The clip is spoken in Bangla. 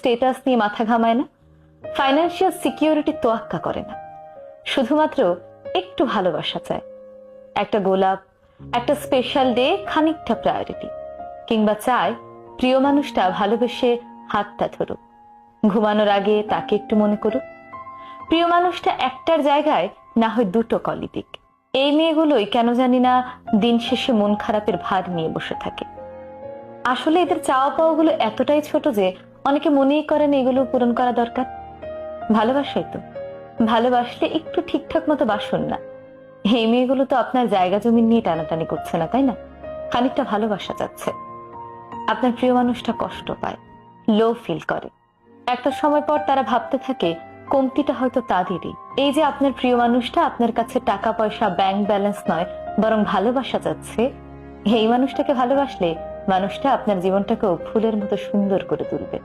স্টেটাস নিয়ে মাথা ঘামায় না, ফাইন্যান্সিয়াল সিকিউরিটি তোয়াক্কা করে না, শুধুমাত্র একটু ভালোবাসা চায়। একটা গোলাপ, একটা স্পেশাল ডে, খানিকটা প্রায়োরিটি, কিংবা চায় প্রিয় মানুষটা ভালোবেসে হাতটা ধরুক, ঘুমানোর আগে তাকে একটু মনে করুক। প্রিয় মানুষটা একটার জায়গায় না হয় দুটো কলি দিক। এই মেয়েগুলোই কেন জানি না দিন শেষে মন খারাপের ভার নিয়ে বসে থাকে। আসলে এদের চাওয়া পাওয়া গুলো এতটাই ছোট যে অনেকে মনেই করেন এগুলো পূরণ করা দরকার। ভালোবাসাই তো, ভালোবাসলে একটু ঠিকঠাক মতো বাসুন না। এই মেয়েগুলো তো আপনার জায়গা জমি নিয়ে টানাটানি করছে না, তাই না? খানিকটা ভালোবাসা চাচ্ছে। আপনার প্রিয় মানুষটা কষ্ট পায়, লো ফিল করে। একটা সময় পর তারা ভাবতে থাকে কমতিটা হয়তো তাদেরই। এই যে আপনার প্রিয় মানুষটা আপনার কাছে টাকা পয়সা, ব্যাংক ব্যালেন্স নয়, বরং ভালোবাসা চাচ্ছে, এই মানুষটাকে ভালোবাসলে মানুষটা আপনার জীবনটাকেও ফুলের মতো সুন্দর করে তুলবে।